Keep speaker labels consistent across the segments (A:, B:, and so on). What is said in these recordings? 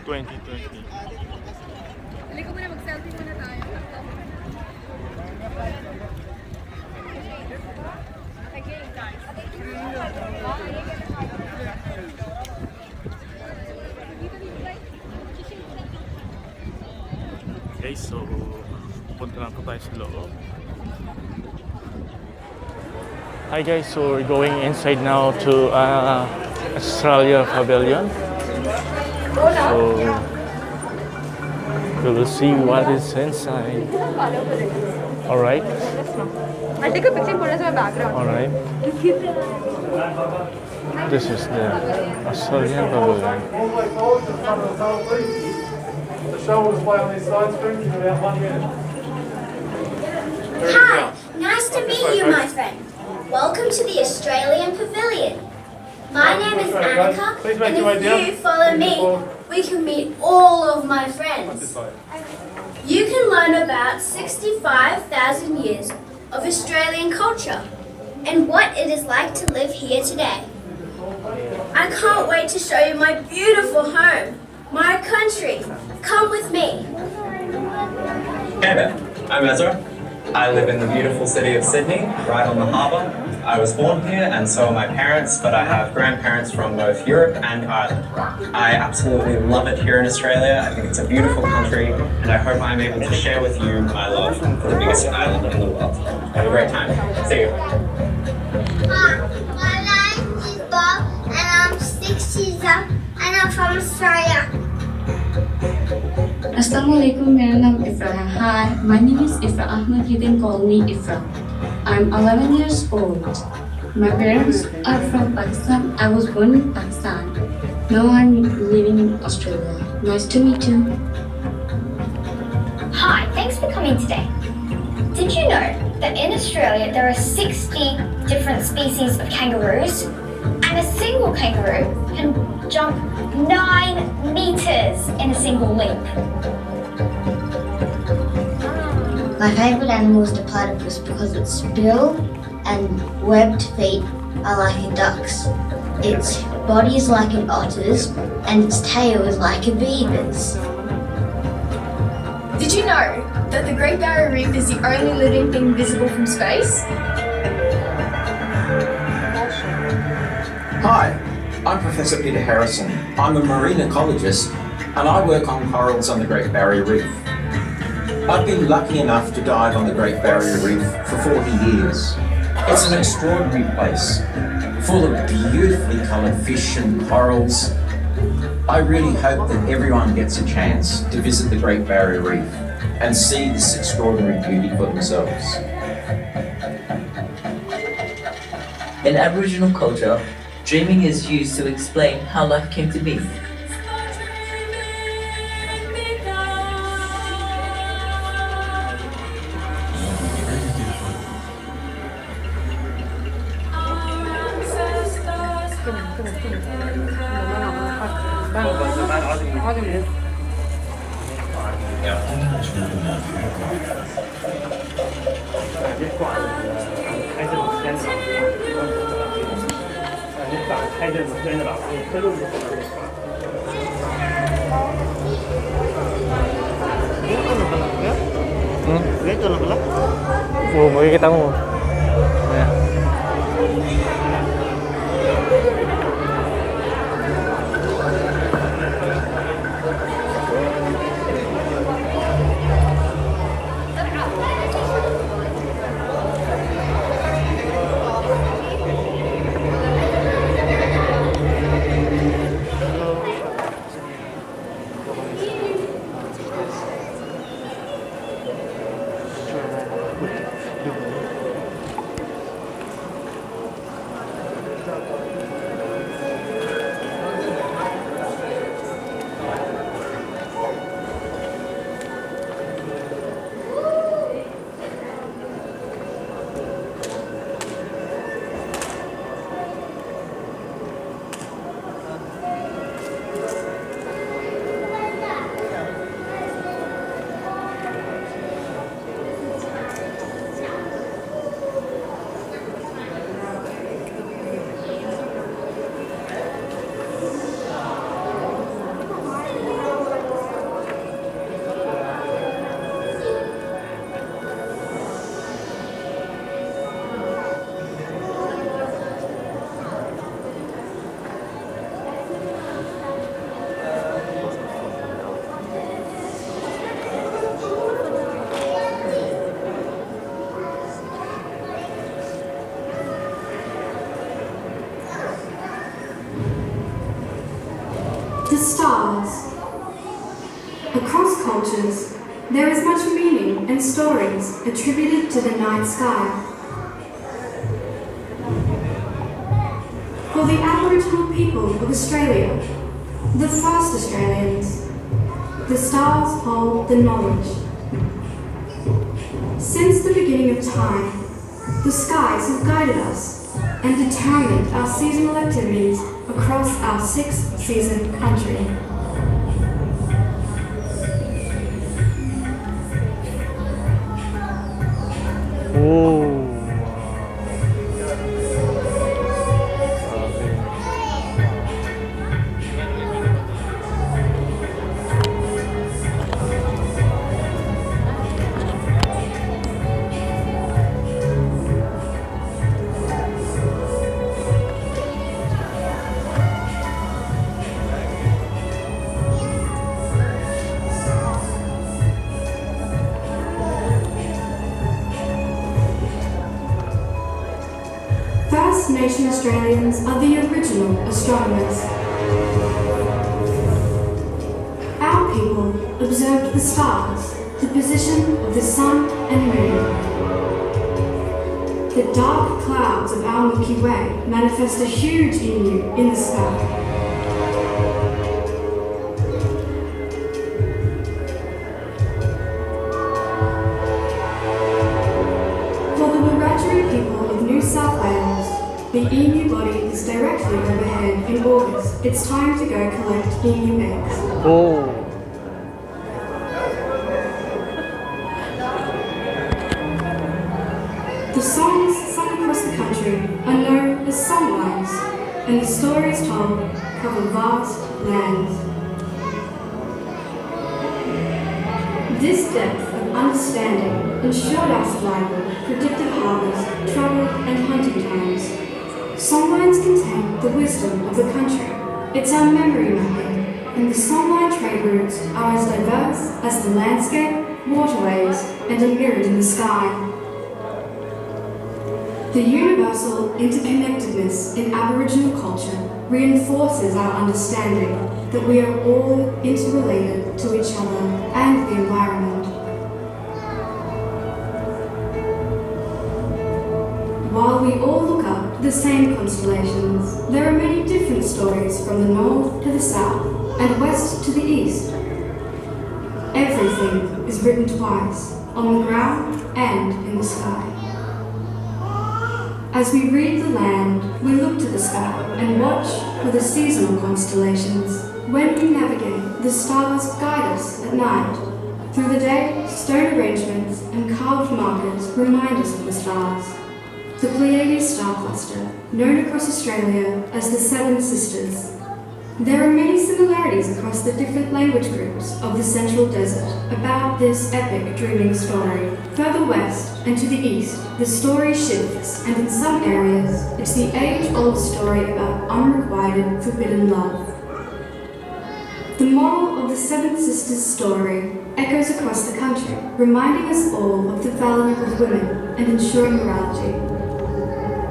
A: 2020.
B: Halika muna, mag-selfie muna tayo. Okay, guys.
A: Okay, so punta na po tayo sa loob. Hi guys, so we're going inside now to Australia Pavillon. So we will see what is inside. Alright.
B: I'll take a picture for us in the background.
A: Alright. This is the Australian Pavilion.
C: The show will display on these side screens in about 1 minute.
D: Hi, nice to meet you, my friend. Welcome to the Australian Pavilion. My name is Annika, and if you follow me, we can meet all of my friends. You can learn about 65,000 years of Australian culture and what it is like to live here today. I can't wait to show you my beautiful home, my country. Come with me.
E: Hey there, I'm Ezra. I live in the beautiful city of Sydney, right on the harbour. I was born here and so are my parents, but I have grandparents from both Europe and Ireland. I absolutely love it here in Australia. I think it's a beautiful country and I hope I'm able to share with you my love for the biggest island in the world. Have a great time. See you.
F: Hi, my name is Bob and I'm 6 years old and I'm from Australia.
G: Assalamualaikum, मेरा नाम इफ्रा है. Hi, my name is Ifra Ahmed. You can call me Ifra. I'm 11 years old. My parents are from Pakistan. I was born in Pakistan. Now I'm living in Australia. Nice to meet you.
D: Hi, thanks for coming today. Did you know that in Australia there are 60 different species of kangaroos? And a single kangaroo can jump 9 meters in a single leap.
F: My favourite animal is the platypus because its bill and webbed feet are like a duck's. Its body is like an otter's and its tail is like a beaver's.
H: Did you know that the Great Barrier Reef is the only living thing visible from space?
I: Hi, I'm Professor Peter Harrison. I'm a marine ecologist and I work on corals on the Great Barrier Reef. I've been lucky enough to dive on the Great Barrier Reef for 40 years. It's an extraordinary place, full of beautifully coloured fish and corals. I really hope that everyone gets a chance to visit the Great Barrier Reef and see this extraordinary beauty for themselves.
J: In Aboriginal culture, dreaming is used to explain how life came to be.
A: Oh, makikita mo. Ayan.
K: cultures, there is much meaning and stories attributed to the night sky. For the Aboriginal people of Australia, the first Australians, the stars hold the knowledge. Since the beginning of time, the skies have guided us and determined our seasonal activities across our 6-season country.
A: Oh.
K: First Nation Australians are the original astronomers. Our people observed the stars, the position of the sun and moon. The dark clouds of our Milky Way manifest a huge emu in the sky. For the Wiradjuri people of New South Wales, the emu body is directly overhead in August. It's time to go collect emu eggs.
A: Oh.
K: The songs sung across the country are known as songlines, and the stories told cover vast lands. This depth of understanding ensured our survival, predicted harvest, travel, and hunting times. Songlines contain the wisdom of the country. It's our memory mapping, and the songline trade routes are as diverse as the landscape, waterways, and are mirrored in the sky. The universal interconnectedness in Aboriginal culture reinforces our understanding that we are all interrelated to each other and the environment. While we all look up to the same constellations, there are many different stories from the north to the south and west to the east. Everything is written twice, on the ground and in the sky. As we read the land, we look to the sky and watch for the seasonal constellations. When we navigate, the stars guide us at night. Through the day, stone arrangements and carved markers remind us of the stars. The Pleiades star cluster, known across Australia as the Seven Sisters. There are many similarities across the different language groups of the Central Desert about this epic dreaming story. Further west and to the east, the story shifts, and in some areas, it's the age-old story about unrequited, forbidden love. The moral of the Seven Sisters story echoes across the country, reminding us all of the value of women and ensuring morality.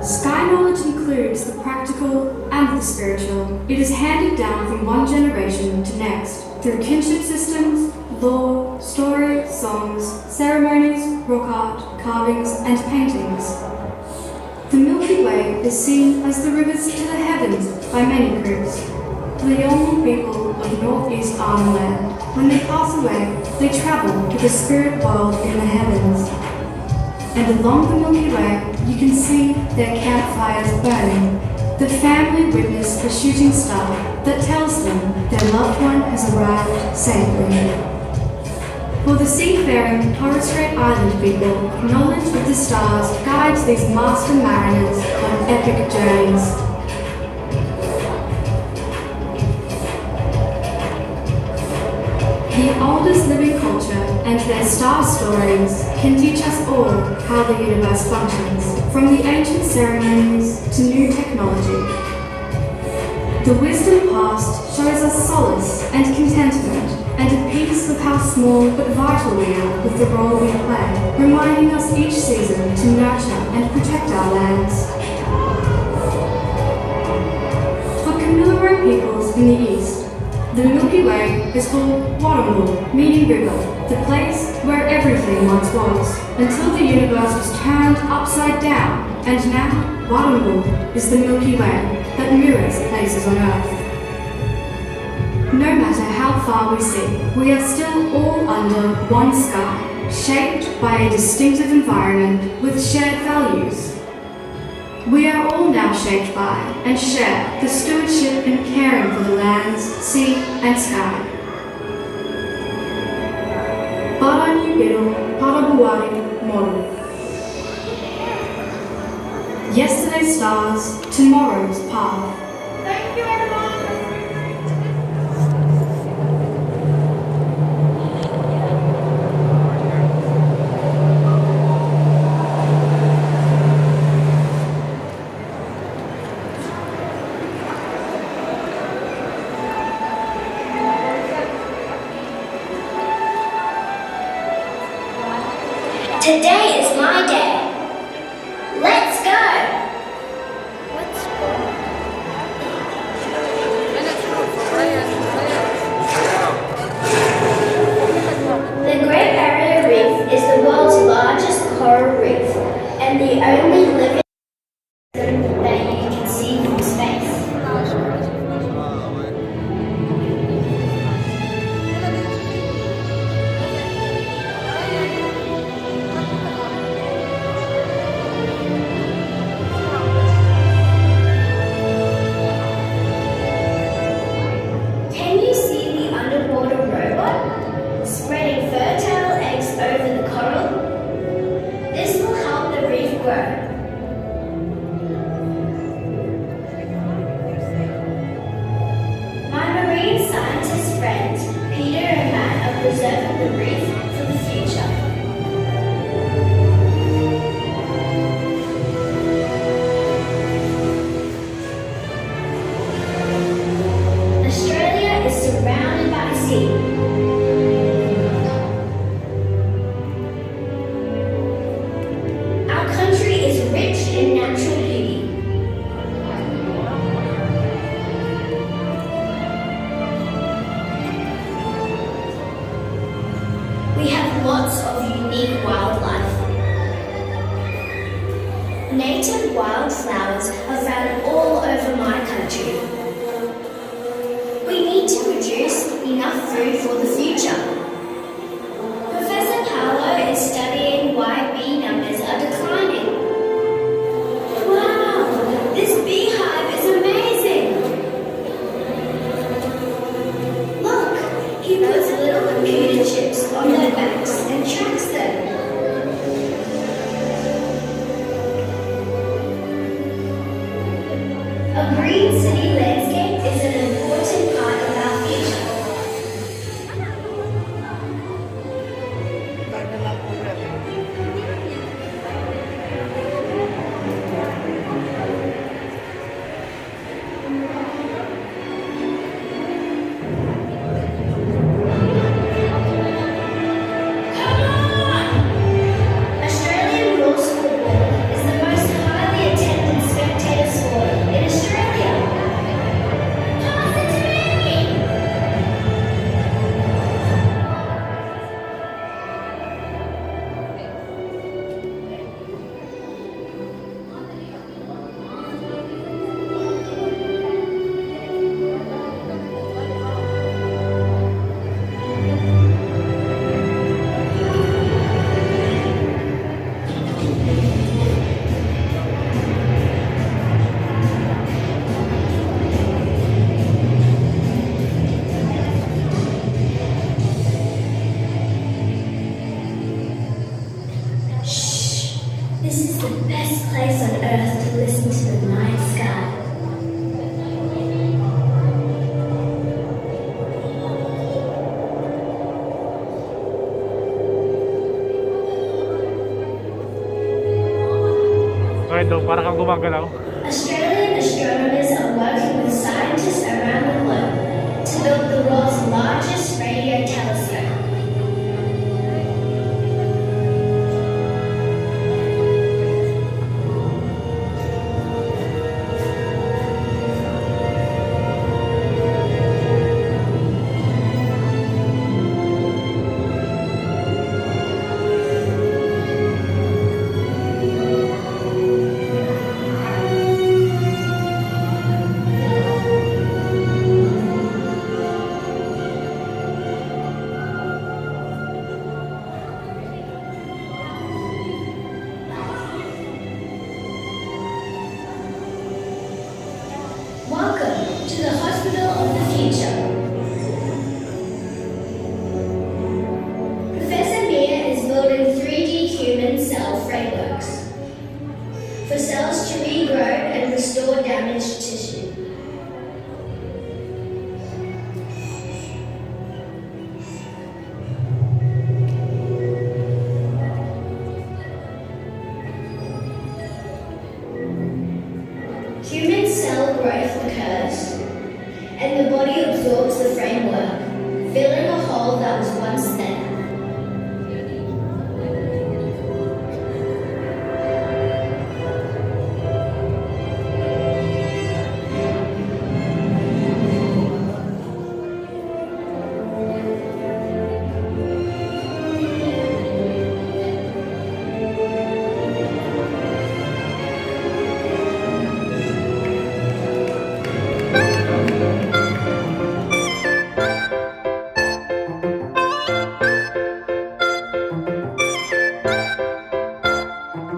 K: Sky knowledge includes the practical and the spiritual. It is handed down from one generation to next through kinship systems, lore, story, songs, ceremonies, rock art, carvings, and paintings. The Milky Way is seen as the rivers to the heavens by many groups. The Yolngu people of northeast Arnhem Land, when they pass away, they travel to the spirit world in the heavens. And along the Milky Way, you can see their campfires burning. The family witness a shooting star that tells them their loved one has arrived safely. For the seafaring Torres Strait Island people, knowledge of the stars guides these master mariners on epic journeys. The oldest living culture and their star stories can teach us all how the universe functions, from the ancient ceremonies to new technology. The wisdom past shows us solace and contentment, and at peace with how small but vital we are with the role we play, reminding us each season to nurture and protect our lands. For Kamilaroi peoples in the east, The Milky Way is called Warrnambool, meaning river, the place where everything once was, until the universe was turned upside down, and now Warrnambool is the Milky Way that mirrors places on Earth. No matter how far we see, we are still all under one sky, shaped by a distinctive environment with shared values. We are all now shaped by and share the stewardship and caring for the lands, sea and sky. Para ni pero, para buwari moro. Yesterday's stars, tomorrow's path.
B: Thank you, everyone.
D: Today is my day. Let's go. The Great Barrier Reef is the world's largest coral reef and the only living organism that you can see from space. Can you see the underwater robot spreading fertile eggs over the coral? This will help the reef grow. My marine scientist friends Peter and Matt are preserving the reef for the future. Australia is surrounded by sea. Our country is rich in natural beauty. We have lots of unique wildlife. Native wildflowers are found all over my country. We need to produce enough food for the future. Professor Paolo is studying why bee numbers are declining. Wow, this beehive is amazing. Look, he puts little computer chips on their backs and tracks them. A green city landscape is an important part of our future. Australian rules football is the most highly attended spectator sport in Australia. Pass it to me! Shh! This is the best place on earth to listen to the night sky.
C: Right, dong, para kang gumagalaw.
D: Australian astronomers are working with scientists around the globe to build the world's largest radio telescope. of the future. Professor Mia is building 3D human cell frameworks for cells to regrow and restore damaged tissue.